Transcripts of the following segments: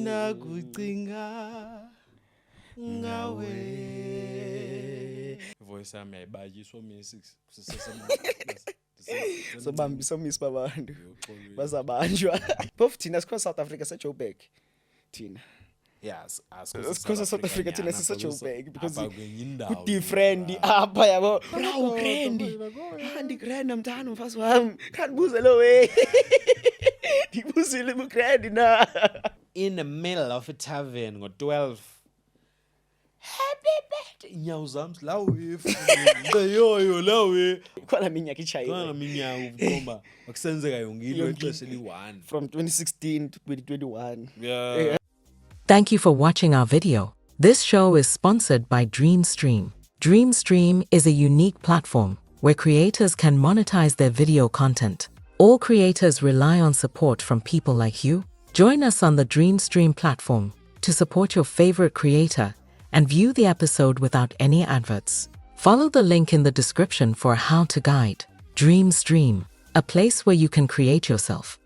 Nakucinga ngawe. Voice yami ayibayiswa mi-6 Sobambisa umisi babantu bazabanjwa. Phofu thina sikho South Africa seJoburg. Thina. Yes, Sikho South Africa thina siseJoburg because ku different apha yabo. Bro grand. Handi grand mntana mfazi wami. Kandibuze lo way. Ngibuzile mu grand na. In the middle of a tavern ngo-12. Happy birthday. Inyawo zami lawe. Yoyo lawe. Khona minyaka iChayi. Khona minyaka ukhomba akusenzeka yongilo exesha eli-1 from 2016 to 2021. Yeah. Thank you for watching our video. This show is sponsored by DreamStream. DreamStream is a unique platform where creators can monetize their video content. All creators rely on support from people like you. Join us on the DreamStream platform to support your favorite creator and view the episode without any adverts. Follow the link in the description for a how-to guide. DreamStream, a place where you can create yourself.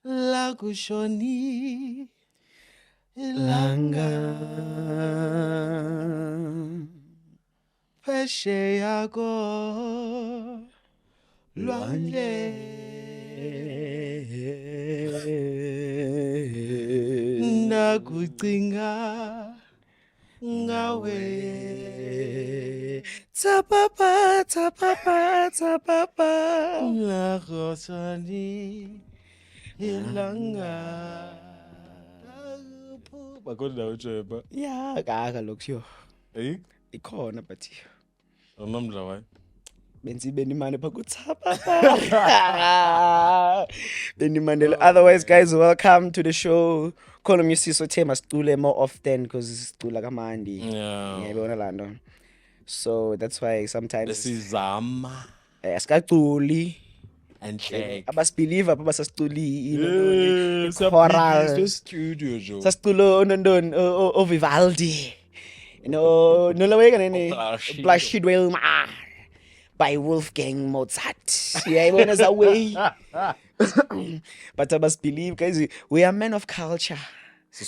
Lakushoni ilanga peshe yako lwandle nakucinga ngawe tapapa tapapa tapapa lakushoni ilanga Bakhona uJeba. ya kaka lokho Hey, ikhona but awunamdla wayi. benzi benimane phakuthapa benimandela. Otherwise guys, welcome to the show. Call him Siso Tema Stule more often because Stula kamandi. Yeah. Yabona lando. So that's why sometimes Lesizama asikaculi and check. abasibeliever abasasiculi choral Studio jo. sasitulo nondon o Vivaldi, no laweka nene Blushid Wilma by Wolfgang Mozart. Yeah, yabona za way. But abasibelieve guys, we are men of culture,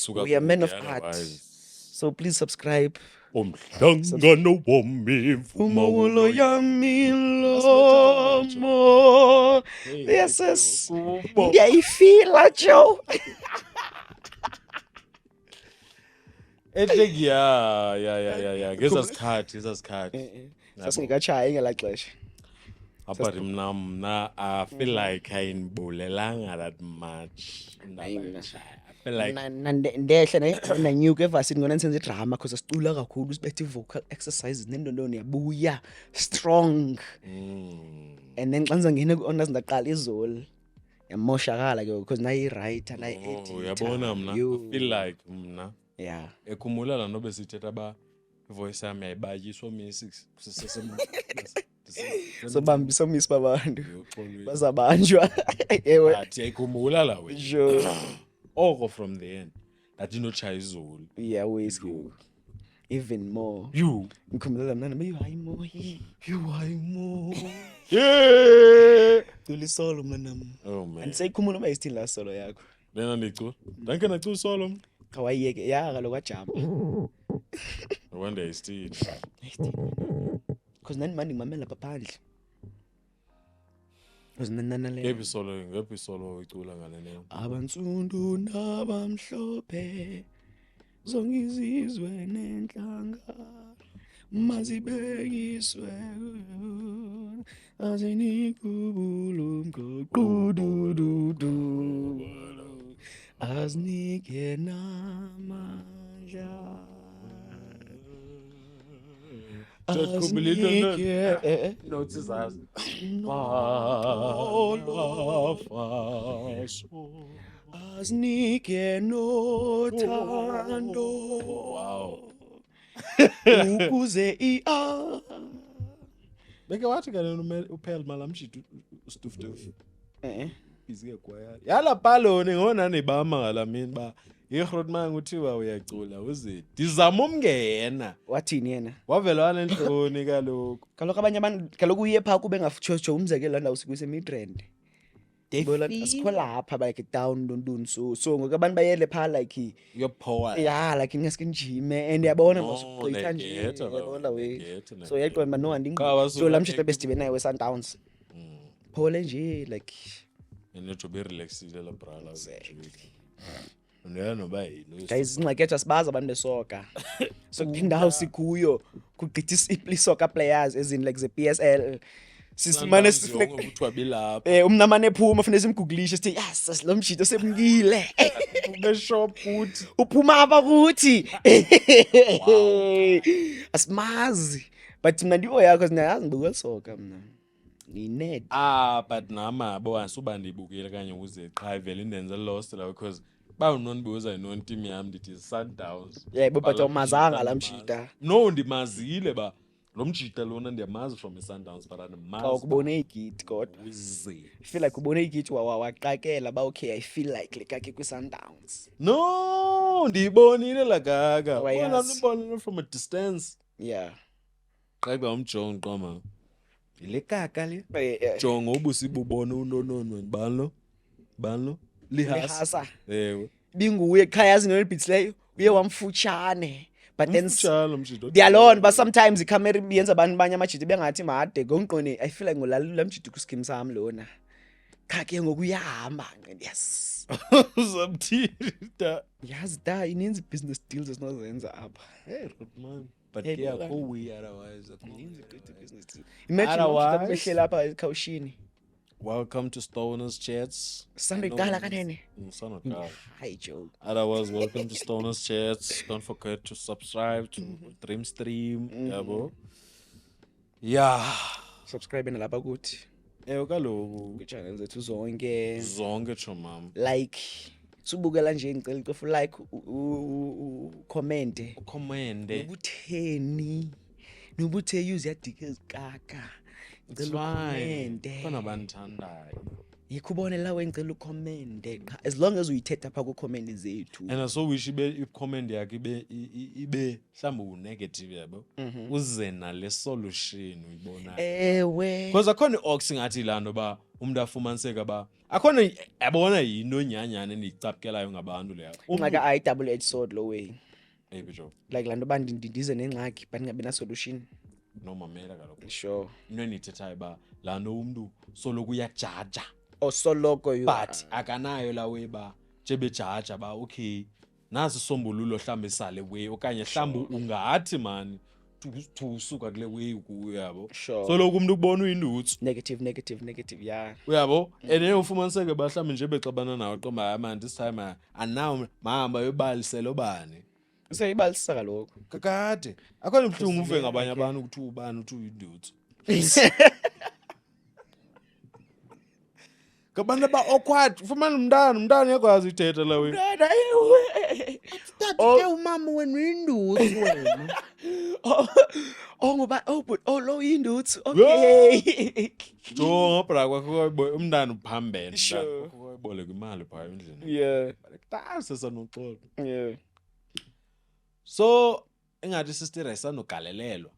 we are men of art, so please subscribe. Umhlangano wami Umulo yami lomo. Yes, yes. Ngiyayifila Joe. Yeah. Ngesasikhathi. Sasingekachayi ngelaxesha. Apart mna I feel like ayinibulelanga that much. I feel like Ndehle nanyuka evasini ngona senze drama because asicula kakhulu sibethe vocal exercises nendondoni yabuya strong. And then xa ngene ku-honors ndaqala izolo yamoshakala ke because nayi writer nayi editor. Uyabona mna I feel like mna yeah ekhumula la nobe sithetha ba voice yami ayibayiswa mi-6 sobambisa umisi babantu bazabanjwa. Ewe athi ayikhumbula la wena sure. oko from the end athi no Chayi izulu Yeah, ways go. Even more. you Ngikhumbula mna nami hayi mo. yeah Tuli solo mna. oh man Andisayikhumula uma still la solo yakho. lena ndicula danke nacu solo Khawayeke ya kaloku kwajamba. one day still Because nani mani ngimamela lapha phandle. uzinanana le ngephi solo icula ngale nto abansundu nabamhlophe zonke izizwe nenhlanga mazibekiswe azinikubulumko qudududu azinike namandla azinike notes zazi azinike nothando wow ukuze beke wathi kanene uphela malamshito ustufduf izike kwaya yala palone ngona nebama ngalamini ba ihrot manje uthiwa uyacula uze dizama umngena wathini yena wavelwana enhloni kaloku abanye abantu kaloku uye pha kube ngafutsho umzekelo la ndawo sikuse midrand bola asikolapha like down ntoni so ngoku abantu bayele pha like uyophowa yeah like ngeske njime and yabona masugqitha nje yabona we so yaqonda no andinqi so lamshito bestibe naye we-Sundowns phole nje like to be relaxed la brala Ndeya noba yini guys ingxaketha sibaza abantu besoka so indawo sikuyo kugqitha isoka players as in like the PSL sisimane siflek kuthiwa belapha umnamane ephuma ufune simgooglishe sithi yes lo mshito sebungile beshop kuthi uphuma apha kuthi asimazi but mina ndiwo yakho sinayazi ngibuka soka mina ngined but nama bo asuba ndibukile kanye ukuze qha ivele indenze lost la because bawunonibuza inoni team yami ndithi Sundowns but awumazanga la mshita no ndimazile ba lo mjita lona ndiyamazi from Sundowns but xa ukubone igit kodwa I feel like ubone igit waqakela ba okay I feel like likake kwi-Sundowns no ndiyibonile la gaga wona ndibonile from a distance yeah xa umjongo qoma ile kaka le jonga ubusibubona unonono balo lihasa ewe binguye khayazi nelo beats leyo uye wamfutshane but then ndiyalona but sometimes icamera yenza abantu banye amajita bengathi made ngonqone I feel like ngolalela mjita kuskim sami lona khake ngokuyahamba yes samthida yazi da ininzi business deals esinozenza apha hey man but yeah go we otherwise ininzi good business deals imagine ukuthi behlela apha ekhawushini. Welcome to Stoners Chats. Sunday gala kanene. Hi Joe. Otherwise, welcome to Stoners Chats. Don't forget to subscribe to Dream Stream. Yabo. Yeah. Subscribe nalapha kuthi. Kaloku ku-channel zethu zonke chomam. Like subukela nje ngicela ixofu like comment. Nobuthe use yadike ezikaka. Khona banthandayo yikhubone la wengicela ucomment as long as uyithetha pha ku comment zethu and so wish ibe comment yakhe ibe mhlawumbe negative yabo uze na le solution uyibona ewe because akhona ox ngathi lando ba umuntu afumaniseka ba akhona yabona yinto nyanyana endicapukelayo ngabantu leyo like a double edged sword lo way bijo like lando bandi ndize nengxaki but ngabe na solution no mamela kaloku sure into enithethayo ba lano umuntu soloku uyajaja osoloko you but akanayo la way ba nje bejaja ba okay nazi sombululo mhlambe sale way okanye mhlambe ungathi man usuka kule way kuyo yabo soloku umuntu kubona uyinduthu negative yeah uyabo ene ufumaniseke ba mhlambe nje bexabana nawe qomba man this time anaw mahamba yobalisela obani useyibalisa kaloku kakade akhona ibhlungu uve ngabanye abantu ukuthi ubani uthi uyinduthu kabantu ba awkward ufumana umntana yakwazi ithetha la wena tata umama wena uyinduthu wena ngoba but lo yinduthu okay jonga bra kwakho umntana uphambene uboleka imali pha endlini yeah kutasa sanoxolo yeah so engathi sister ayisanogalelelwa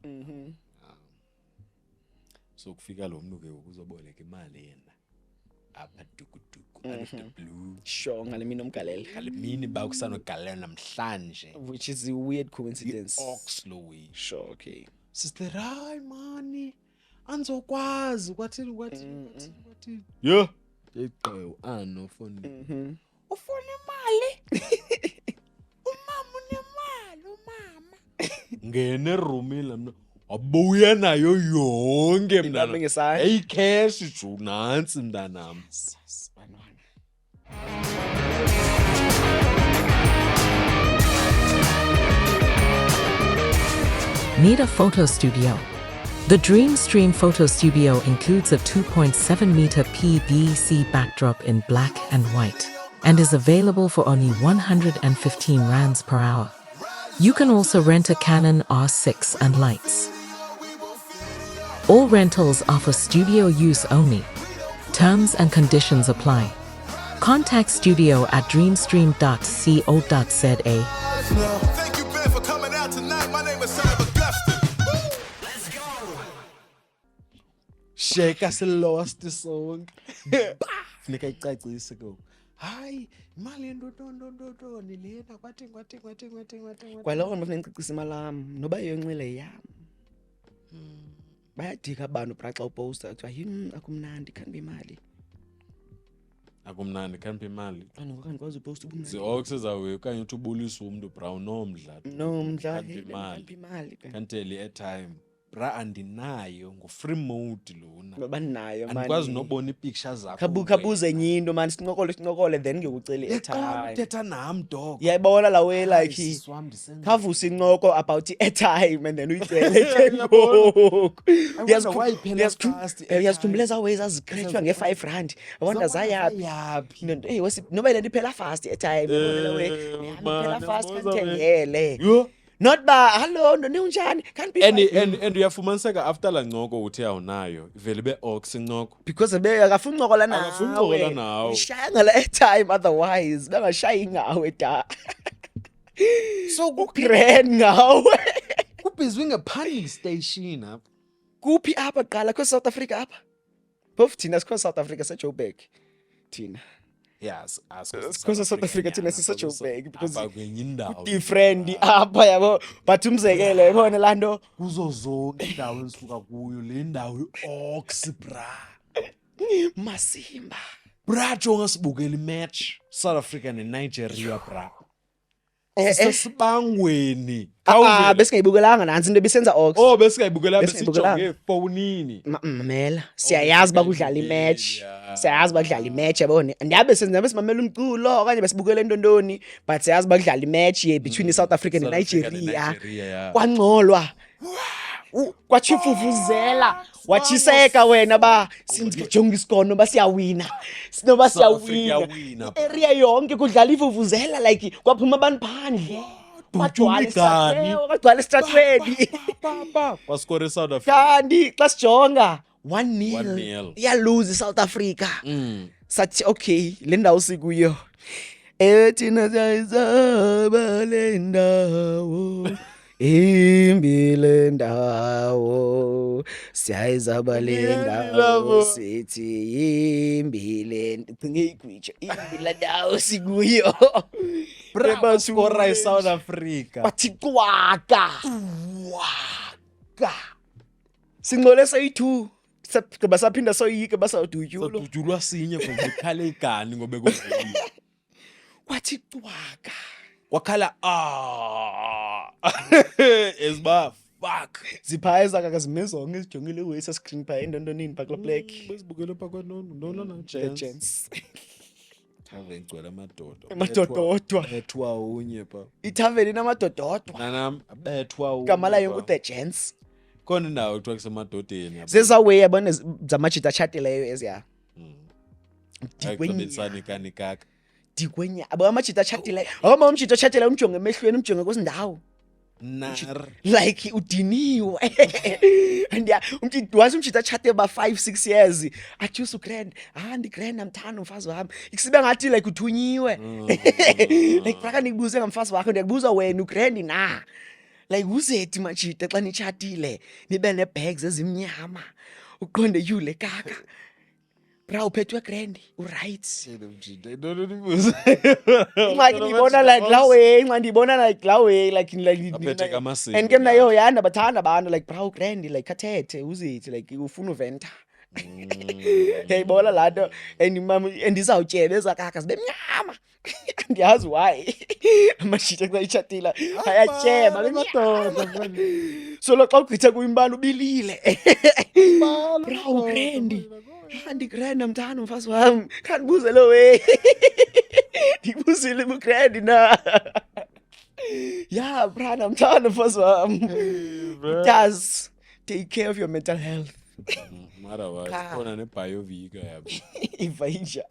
so kufika lo muntu ke ukuzoboleka imali yena apha dukuduku out of the blue sure ngalemini omgalelo ngalemini ba kusanogalela namhlanje which is a weird coincidence ox lo way sure okay sister hi money anzokwazi kwathini yo eqewu ano phone ufuna imali umama unemali umama ngene roomini lamna abuya nayo yonke mntana hey cash ju nansi mntanami Need a photo studio? The Dreamstream Photo Studio includes a 2.7-meter PVC backdrop in black and white and is available for only 115 rands per hour. You can also rent a Canon R6 and lights. All rentals are for studio use only. Terms and conditions apply. Contact studio at dreamstream.co.za. Thank you, Ben, for coming out tonight. My name is Son of Augustine. Let's go. Sheka lost sonke funeka icacise ko hayi imali ndo nilena kwathi kwaloko ndifuna ngicicisa imali yam noba yonxile yam bayadika abantu xa uposta kuthiwa akumnandi kanti imali akumnandi kanti imali andikho ndikwazi uposta ubumnandi zi-ox zawe okanye uthi ubulisa umntu bra nomdla imali kanteli airtime bra andinayo ngo-free mode lona banayo man andikwazi nobona ipicture zakho khabuze enye into man sinqokole then ngikucela airtime uthetha nam dog uyayibona la way like khavusa inqoko about airtime and then uyicele ke ngoku uyazikhumbula eza ways azikhrethwa nge-5 rand awanda zayaphi noba ile ndiphela fast airtime la way iphela fast kanthengele not ba hello ndonunjani can't be and uyafumaniseka after la ncoko uthi awunayo ivele be-ox incoko because akafuni uncokola nawe shaya ngala airtime otherwise bangashayi ngawe da so grand ngawe kubizwe nge-punning station apha kuphi apha qala kwi-South Africa apha phofu thina sikho South Africa seJoburg thina yes because South Africa thina siseJoburg because kwenye indawo different apha yabo but umzekelo yabona laa nto kuzo zonke indawo ezisuka kuyo le ndawo i-ox bra Masimba bra jonga sibukela imatch South Africa neNigeria bra sibangweni besingayibukelanga nansi into besenza ox besingayibukela besijonge efowunini mamela siyayazi bakudlala imatch siyayazi bakudlala imatch yabona ndiyabe simamela umculo okanye besibukele intondoni but siyazi bakudlala imatch between South Africa neNigeria kwangcolwa kwachifufuzela wachiseka wena ba sindijonga isikolo ba siyawina sinoba siyawina area yonke kudlala ivuvuzela like kwaphuma abantu phandle kwagcwala estratweni waskore South Africa kanti xa sijonga 1-0 iyalose South Africa sathi okay le ndawo sikuyo thina sayizaba le ndawo imbile ndawo siyayizaba le ndawo sithi imbile ngigwitshe imbile ndawo sikuyo braba skora South Africa bathi kwaka singcole soyi2 gaba saphinda soyike basawudutyulo dutyulwa sinye ngoba ikhale igani ngoba kuveliwe kwathi kwaka wakhala esiba fuck ziphayeza kakazimezonke izijongile wesa screen pha endontonini pha kula black besibukele pha kwanona na chance tavern igcwele amadododwa bethwa unye pha itavern inamadododwa nanam bethwa unye kamala yonke the gents khona indawo kuthiwa kusemadodeni zezawe yabona zamajita chateleyo eziya dikwenyisani kanikaka dikwenya abo amajita chateleyo awoma umjita chateleyo umjonge emehlweni umjonge kwezindawo like udiniwe and once umjita chate ba 5-6 years achusa grand ndigrand namthanda umfazi wami isibe ngathi like uthunyiwe like braka nikubuze ngamfazi wakho ndiyakubuza wena ugrand na like uzethi majita xa nichatile nibe nebags ezimnyama uqonde yule kaka bra uphethwe grand uright Mjita inononibuza ingxaki ndiyibona like la way ingxaki ndiyibona like la way like Aphethe kamasiko and ke mna yo yanda bathanda abantu like bra grand like khathethe uzithi like ufuna uventa yayibona laa nto and ndizawutyeba ezakaka zibe mnyama andiyazi why amashita xa itshatile ayatyeba madoda so lo xa ugqitha kuyimbala ubilile bra ugrandi ndigrand mthanda mfazi wam khandibuze lo way ndikubuzile ugrandi na yeah bra namthanda mfazi wam it does take care of your mental health mara wa khona nebiovica yabo ivaija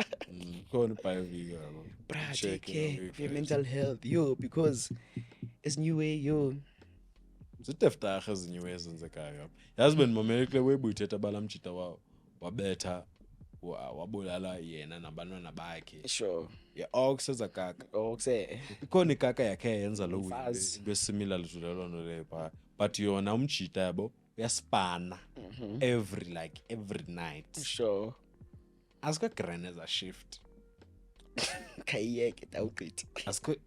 khona ibiovica yabo bra take care of your mental health yo because it's new way yo zideftarha ezinye wezenzekayo apha yazi bendimamele kule webu ithetha balamjita wabetha wabulala yena nabantwana bakhe sure ye-ox ezakaka okuse ikhona ikaka yakhe yenza lo Mfazi. into esimila lidlulelo leyo phaa but yona umjita yabo uyaspana every night sure asikho grand eza shift khayiyeke tawugqithi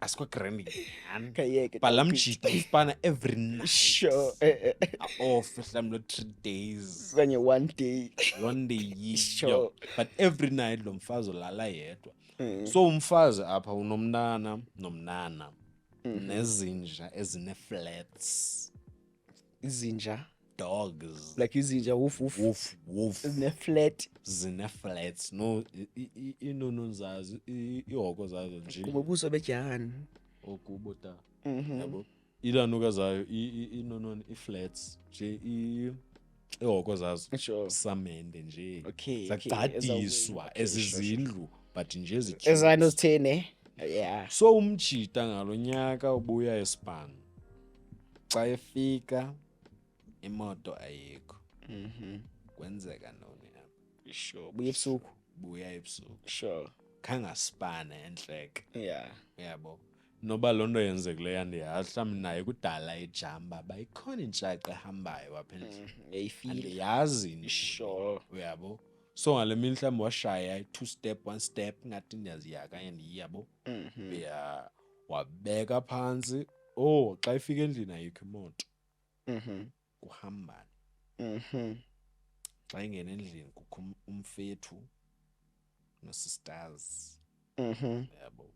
asikho grand yani khayiyeke but lamjita uspana every night sure off mhlawumbe 3 days kanye one day one day Sure. yo but every night lo mfazi ulala yedwa so umfazi apha unomnana nezinja ezine-flats izinja dogs like izinja wolf zine-flat zine-flats no inono zazo ihoko zazo nje kububuso betyani okubo ta yabo ilanuka zayo inono i-flats nje ihoko zazo sure samende nje Okay, zagcadiswa okay, ezizindlu but nje ezanto zithene yeah so umjita ngalonyaka ubuya eSpan xa efika imoto ayikho kwenzeka noni apha sure buya ebusuku sure khangaspana enhleke yeah yabo noba loo nto yenzekileyo andiyazi mhlawumbi naye kudala ejamba bayikhona intshaqa ehambayo apha endlini yayifile andiyazi nje sure uyabo so ngale mini mhlawumbi washaya 2 step 1 step ngathi ndiyaziya kanye ndiyabo ya wabeka phansi xa ifika endlini ayikho imoto kuhambana xa ingena endlini kukho umfethu no-sisters yabo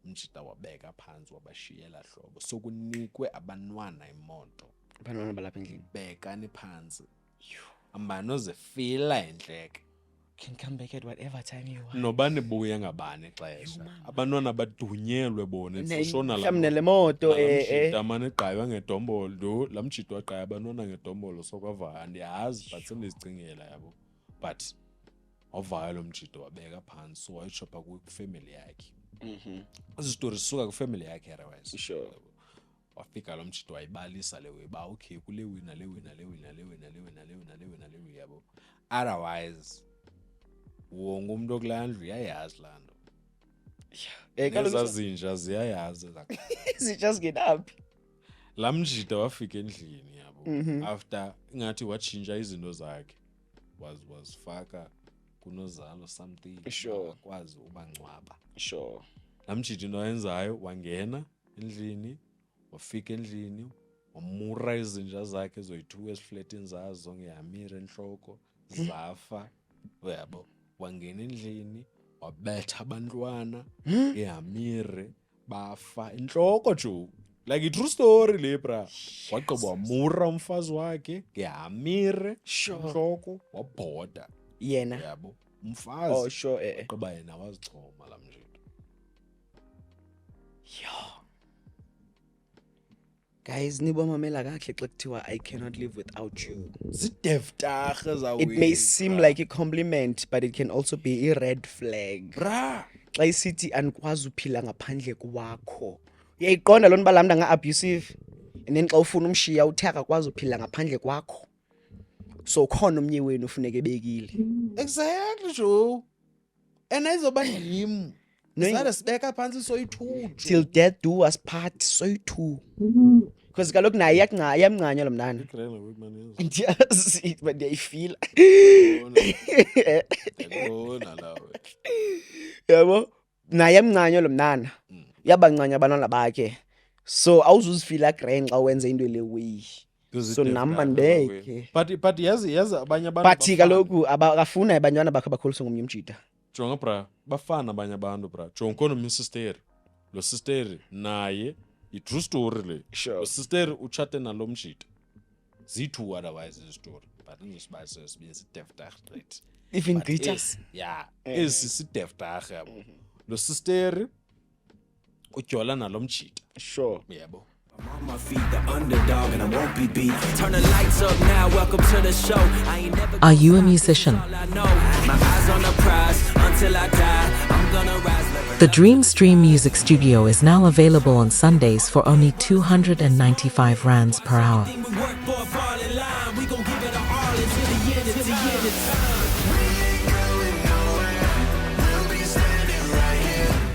umjita wabeka phansi wabashiyela hlobo sokunikwe abantwana imoto abantwana balapha endlini bekani phansi ambanoze-fila entleke can come back at whatever time you want noba nibuye ngabani ixesha abantwana badunyelwe bona mhlawumbi le moto mane egqaywa ngedombolo laa mjita wagqaya abantwana ngedombolo sokwavaya andiyazi but sendizicingela yabo but wavaya lo mjita wabeka phansi so wayitsho phaa kwifemeli yakhe ezi zitori zisuka kwifemeli yakhe otherwise sure wafika lo mjita wayibalisa le weba okay kule wina yabo otherwise wonke umuntu okulaa ndlu uyayazi laa nto ezaa zinja ziyayazi zinja zingenaphi laa mjita wafika endlini yabo after ingathi watshintsha izinto zakhe wazifaka kunozalo something Sure. akwazi ubangcwaba sure laa mjita into ayenzayo wangena endlini wafika endlini wamura izinja zakhe zoyi-2 esifletini zazo ngehamire entloko zafa uyabo wangena endlini wabetha abantwana ngehamire bafa intloko jo like i-true story le bra wagqiba wamura umfazi wakhe ngehamire intloko wabhoda yena yabo umfazi sure wagqiba yena wazichoma laa mjita guys nibomamela kahle xa kuthiwa I cannot live without you zideftarhe zawo it may seem like a compliment but it can also be a red flag bra xa isithi andikwazi uphila ngaphandle kwakho uyayiqonda loo nto uba laa mntu anga-abusive and then xa ufuna umshiya uthe akakwazi uphila ngaphandle kwakho so khona omnye wenu ufuneka ebekile exactly jo and ayizoba ndim No, sibeka phantsi soyi-2 till death do us part soyi-2 because kaloku naye iyamncanya lo mntana. Igrela wekumani. Ndiyazi but ndiyayifila. Ndiyabona lawe. Yabo naye iyamncanya lo mntana. Uyabancanya abantwana bakhe. So awuzuzifila grand xa wenze into le way. So nam mandeke. But yazi abanye abantu But kaloku abafuna abantwana bakhe bakholiswe ngomnye umjida. Jonga bra, bafana abanye abantu bra. Jonga khona umsister. Lo sister naye i-true story le. Sure. Lo sister uchate nalo mjida. Zithu otherwise the story. But ngisibase sibini sideftar right. Even greater. Yeah, esi sideftar yabo. Lo sister ujola nalo mjida. Sure. Yebo. I'm on my feet, the underdog, and I won't be beat. Turn the lights up now, welcome to the show. I ain't never Are you a musician? all I know. My eyes on the prize, until I die, I'm gonna rise. The Dream Stream Music Studio is now available on Sundays for only 295 rands per hour. We work for a fall in line, we gon' give it our all until the end of time.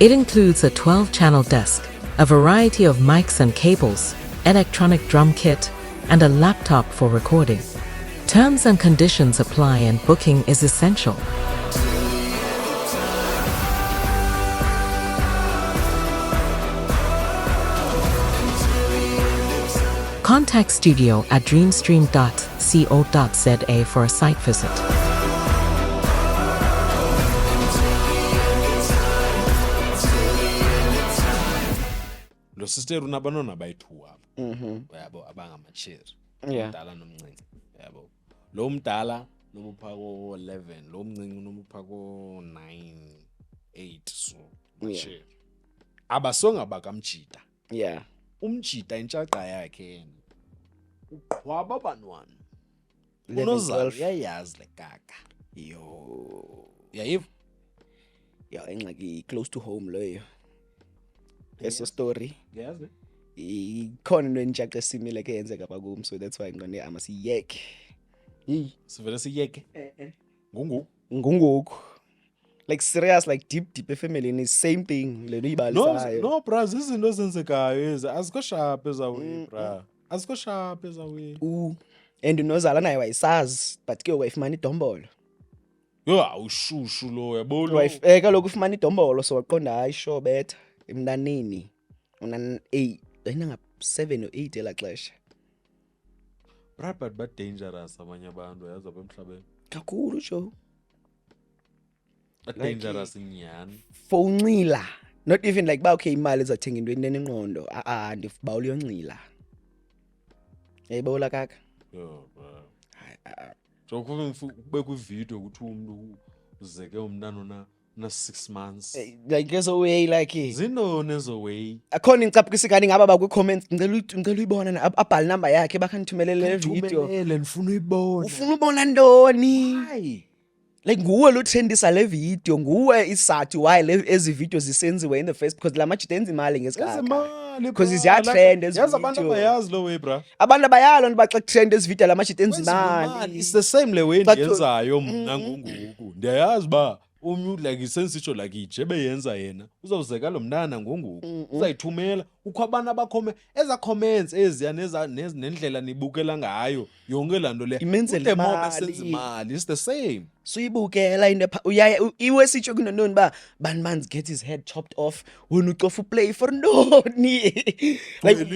It includes a 12-channel desk, a variety of mics and cables, electronic drum kit, and a laptop for recording. Terms and conditions apply and booking is essential. Contact studio at dreamstream.co.za for a site visit. Lo sister unabanona bayi-2 apho. Yabo abangamachiri. Yeah. Umdala nomncinci. Yabo. Lo mdala nomupha ko-11, lo mncinci nomupha ko-9, 8 so. Machiri. Abasonga bakamjida. Yeah. Umjida intshaxa yakhe yena. Uqhwaba bantwana. 11, Unozalo 12. uyayazi le gaga. Yo. Yayiva? Yeah, ingxaki close to home loyo. Eso story. Yazi? Ikhona into entshaxa esimile ke yenzeka bakum, so that's why ngone amasiyeke. Sivele siyeke. Ngungoku. Like serious, like deep efamily same thing le ibalisayo. No bra, izinto ezenzekayo ezi azikho sharp ezawe bra. Azikho sharp ezawe. And unozala naye wayisazi, but ke wayifumana idombolo. Yo awushushu lo yabona. Kaloku ufumana idombolo so waqonda hayi sure better emntaneni. Una 8, ayinanga 7 or 8 ela xesha. Bra but dangerous abanye abantu yazi apha emhlabeni. Kakhulu jo. Dangerous inyani. Fowunxila. Not even like ba okay imali ezathenga into enengqondo. Ndibawula yonxila. Yayibola kaka. Yo bra. So kube kwivideo ukuthi umuntu uzeke umntana na 6 months. Like there's a way like Zino nezo way. akhona ingcaphukisikani ngaba ba ku comments ngicela uyibona abhali number yakhe bakhanithumelele le video. Thumele nifuna uyibona. Ufuna ubona ntoni? Hayi. Like nguwe lo trendisa le video, nguwe isizathu why ezi video zisenziwe in the first because la match denza imali ngesikhathi. Ezimali Because ziya trend ezi yazi abantu video. abayazi lo way bra. Abantu abayalo ntibaxa trend ezi video la match denza imali. It's the same le way But- ndiyenzayo mna ngunguku. Ndiyayazi ba like sensitsho like ijebe yenza yena uzawuzeka lo mntana ngonguku uzayithumela ukho abantu abakhome eza comments eziya nendlela nibukela ngayo yonke lanto le Imenzela The more imali. sense imali it's the same. Suyibukela into uyaya iwe sitsho kunononi ba man's get his head chopped off when ucofa play for noni. Like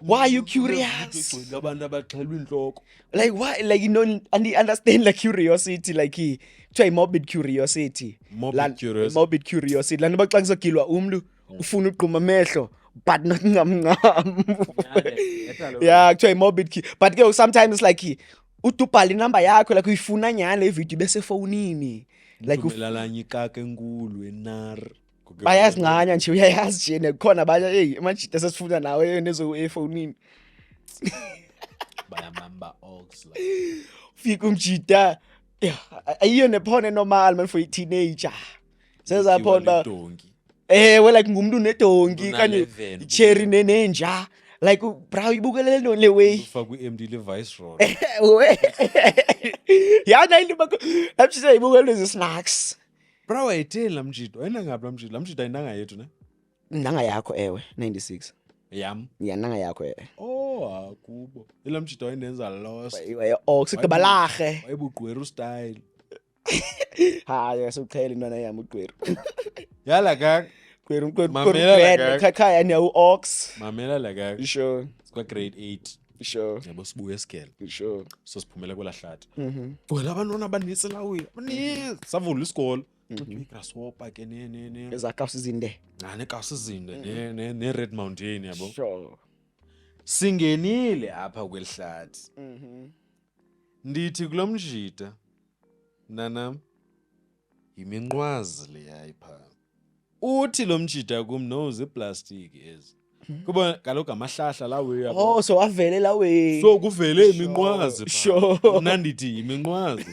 why are you curious? Abantu abaxhelwa inhloko. Like why like understand like curiosity like kuthiwa morbid curiosity. Morbid curiosity. Morbid curiosity. Lanto baxa kuzogilwa umntu ufuna uqhuma amehlo but not ngam. Yeah, kuthiwa morbid but ke sometimes like utubhala inamba yakho like uyifuna nyana le video bese phone like Umelelanye ikaka enkulu enar. bayazincanya nje uyayazi nje kukhona abanye amajita sesifuna nawe nezo efonini. Bayamamba ox like. Fika umjita ayiyo nephone normal man for a teenager. Senza phone Donki. we like ngumuntu nedonki kanye Una-11, cherry nenenja like bra ibukelele nole way. Ufa ku-MD le Viceroy. We yana into bakho abishisa ibukele lezi snacks. Bra wayitheni la mjito? Ayina ngapi la mjito? La mjito ayindanga yethu ne? Ndanga yakho ewe 96. yam yananga yakho kubo ila mjida wayendenza lost ox igqibalahe wayebugqwera style hayi sokuchela intwana yami ugqweru yala kaka gqweru ugqweru Mamela la kaka. khaya ni ox mamela la kaka sure sikwa grade 8 sure yabo sibuye esikele sure so siphumela kwela hlathi wena abantwana abaninzi lawe abaninzi savula isikolo igrasshopper ke ne ezakho sizinde ngane kasizinde ne Red Mountain yabo sure singenile apha kwelihlathi ndithi kulomjida nanam yiminqwazi le yayipha uthi lo mjida kum no ziplastic ezi kuba kaloku amahlahla lawe yabo so avelela we so kuvele iminqwazi Sure. nandithi yiminqwazi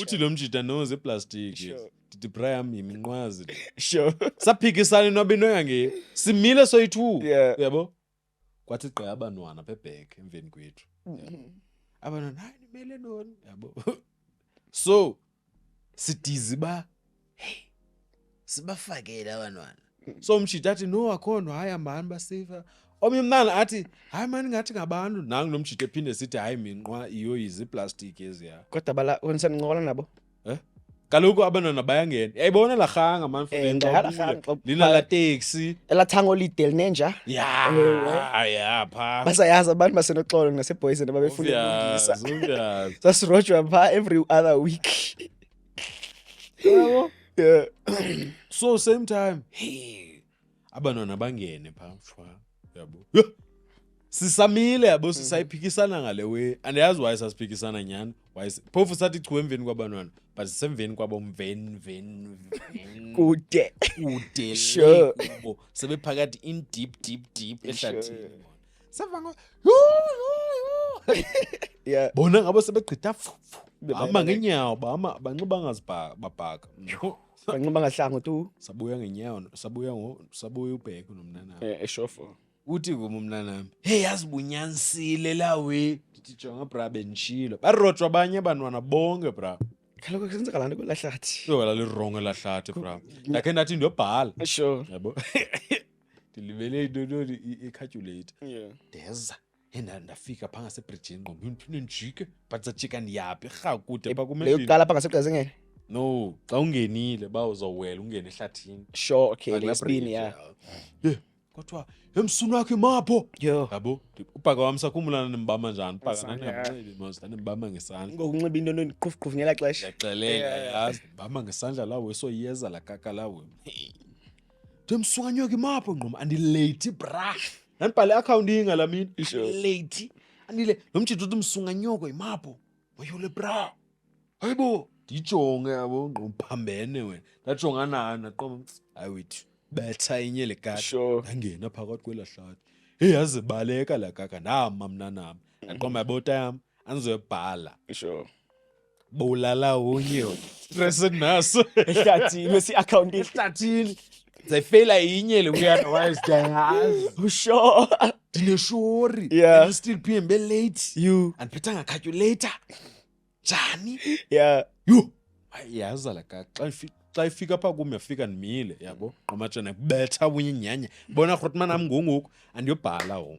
uthi lo mjida no ziplastic Sure. ndithi Brian yiminqwazi sure saphikisana nobino yange simile soyi2 Yeah. yabo kwathi gqe abantwana bebhek emveni kwethu abantwana hayi nimele noni yabo so sidizi ba hey sibafakele abantwana so umshita athi no akhona hayi ambani basifa omnye umntana athi hayi mani ngathi ngabantu nangu nomshita ephinde sithi hayi minqwa iyo izi plastic eziya kodwa bala wenisanqola nabo kaloku abantwana bayangena yayibona la rhanga man la rhanga. lina la taxi elathango lide linenja ya pha basayazi abantu basenoxolo naseboys nababefuna ukungisa obvious sasirojwa pha every other week yabo yeah so same time hey abantwana bangene pha shwa yabo Yho! Sisamile yabo sisayiphikisana ngale we andiyazi why sasiphikisana nyani why phofu sathi chu emveni kwabantwana but semveni kwabo mven kude ude Sure. kubo sebephakathi in deep ehlathini savanga yeah bona ngabo sebegqitha bahamba ngenyawo bahamba banxiba ngazibhabhaka banxiba ngahlango tu sabuya ngenyawo sabuya ubheke nomnana eshofo uthi kum umnanami hey yazibunyanisile lawe ndithi jonga bra benishilo barojwa abanye abantwana bonke bra kaloku senzeka lanto kwelahlathi yobala lirongo lahlathi bra ndakhe ndathi ndiyobhala sure yabo ndilibele into i-calculator yeah ndeza ndafika pha ngasebridgini ngqondo ndiphinde njike but sajika ndiyaphi rhakude pha kumendini leyokuqala pha ngasegqazengene no xa ungenile ba uzowela ungene ehlathini sure okay lesibini yeah kodwa emsunu wakhe mapho yo yabo ubhaka wami sakhumbulana nembama njani ubhaka nangamncedi mos nembama ngesandla ngokunxiba into endiqhufuqhufu ngela xesha yaxelenga yazi mbama ngesandla lawo esoyeza la kaka lawo ndemsukanyoke mapho ngqoma andilate bra nandibhale account ingala mina late andile nomjito uthi msunganyoko imapho wayole bra hayibo ndijonge yabo ngqomphambene wena ndajonga nani naqoma hayi wethu betha inye lekaka Sure. ngangena phakathi kwelahlathi hey yazibaleka la kaka nama mnanami naqoma yabota yami anizobhala sure bulala unye stress naso ehlathini wesi-account ehlathini zayifela inye le uyana wayezidayazi sure ndineshori Yeah. and still phimbe late you andiphetanga calculator njani yeah yo yaza la kaka xa ifika pha kum yafika ndimile yabo qomatshana kubetha kunye nyanya bona rotman am ngoku andiyobhala wo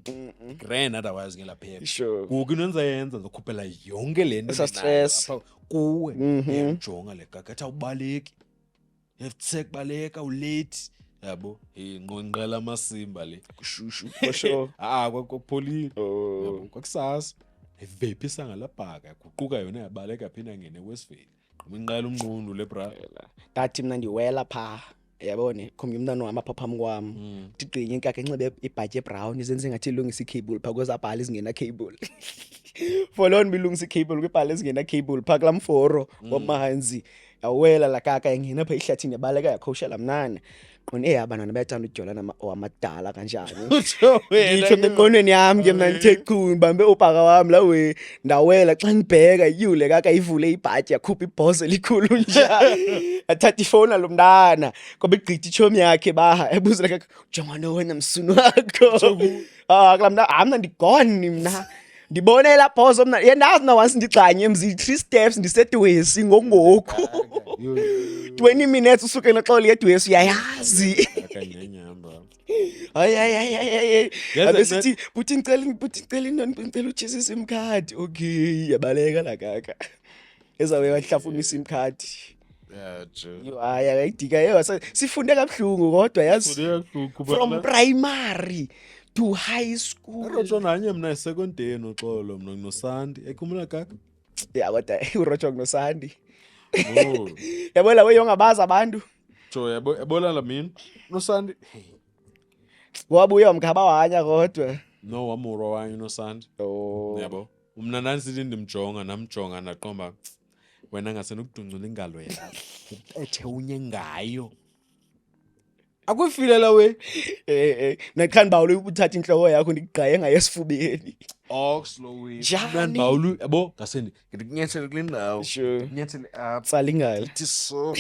grand otherwise ngelaphepha sure ngoku into endizayenza ndizokhuphela yonke le nto Esa endinayo stress. apha kuwe ndijonga le kaka athi awubaleki yaftsek baleka ulate yabo nqonqela amasimba le kushushu for sure kwakupholile oh yabo kwakusasa evephi sangalabhaka guquka yona yabaleka phinda ngene wesiveli qhuminqela umnqundu le bra ndathi mna ndiwela pha yabone khomnye umntana wami apha phambi kwam ndigqinye inkaka enxibe ibhatyi ebrown izenze ngathi ilungisa i-cable phaa kwezabhala ezingena cable for loo nto ilungisa i-cable kwibhala ezingena cable phaa kulaa mforo wamanzi yawela la kaka yangena phaa ehlathini yabaleka yakhowushela mnana qona abantwana bayathanda udyolana wamadala kanjani ngitsho ngeqondweni yami ke mna ndithe chu ndibambe ubhaka wami la we ndawela xa ndibheka yule kaka ivule ibhatyi yakhupha ibhozo elikhulu nja athatha ifowuni alo mntana ngoba igqitha itshomi yakhe baha ebuzela kaka jongana wena msunu wakho kulaa mna mna ndigoni mna ndibone elaa bhozo mna yendazi na once ndigxanye emzini 3 steps ndisedwesi ngoku 20 minutes usuke naxa uliyedwesi uyayazi kanyenyamba Hayi. Yazi Abe sithi buthi ngicela inani ngicela uJesu sim card. Okay, yabaleka la kaka. Ezabe wahlafuna isim card. Yeah, true. Yo hayi akayidika sifunde kabuhlungu kodwa yazi from primary to high school. Rojo nanye mina esecondary noxolo mina noSandi. Ekhumula kaka? Yeah, kodwa uRojo noSandi. No. Yabo la weyongabaza abantu. Jo yabona la mina. NoSandi. Wabuya umkhaba wanya kodwa. No wamuro wanye noSandi. Oh. Yabo. Umna nansi ndimjonga namjonga naqomba wena ngasenukudungcula ingalo yakho. Upethe unye ngayo. Akufilela we. Nakhani bawule uthatha inhloko yakho ndikugaye ngayo esifubeni. Slow way. Njani? Bawulu yabo ngasendi ngikunyathele kule ndawo. Sure. Nyathele up. Tsala ingalo. Ithi so.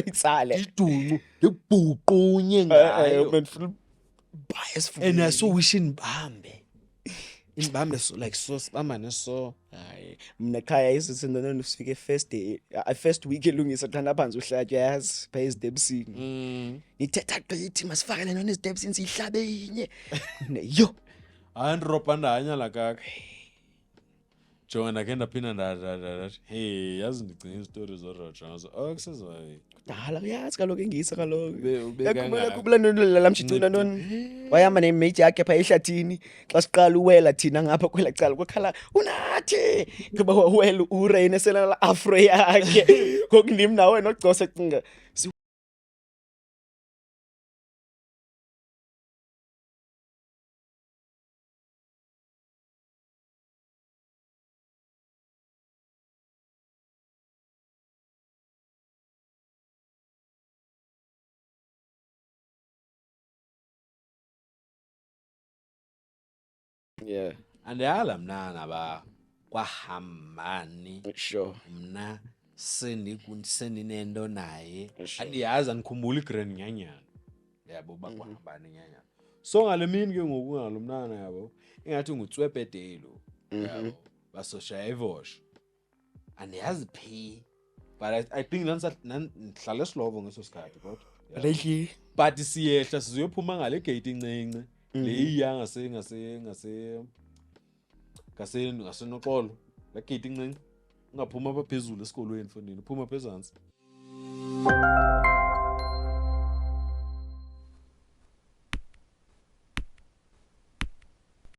Itsale. Idungu libhuqunye ngayo. Mfuna buy esifubeni. And I so wishing bambe. Inibambe so like so sibambane so. Hayi mina ekhaya isizindana nofike first week elungisa qhanda phansi uhlatshe yazi phe stepsini nithetha qithi masifakele nona stepsini sihlabe inye yo Andropa ndanya la kaka. Jonga ndakhe ndaphinda ndathi hey yazi ndigcina istory zoRojo ngazo kusezwayo. dala uyazi kaloku engisa kaloku Yakubeka yakubula lamshicuna noni wayama nemate yakhe pha ehlathini xa siqala uwela thina ngapha kwela cala kwakhala unathi kuba wawela ureyne sela afro yakhe kokundim nawe nogcosa cinga yeah andiyala mnana ba kwahambani sure mna sendinento naye andiyazi andikhumbula igrand nyanyana yabo bakwahambani nyanyana so ngale mini ke ngoku ngalo mnana yabo ingathi ngutswepete lo yabo basoshaya ivosho andiyazi phi but I think ndihlala esilovo ngeso sikhathi kodwa really but siyehla sizoyophuma ngale gate incinci le iya ngasenoxolo la gate incinci ungaphuma apha phezulu esikolweni mfondini uphuma phezantsi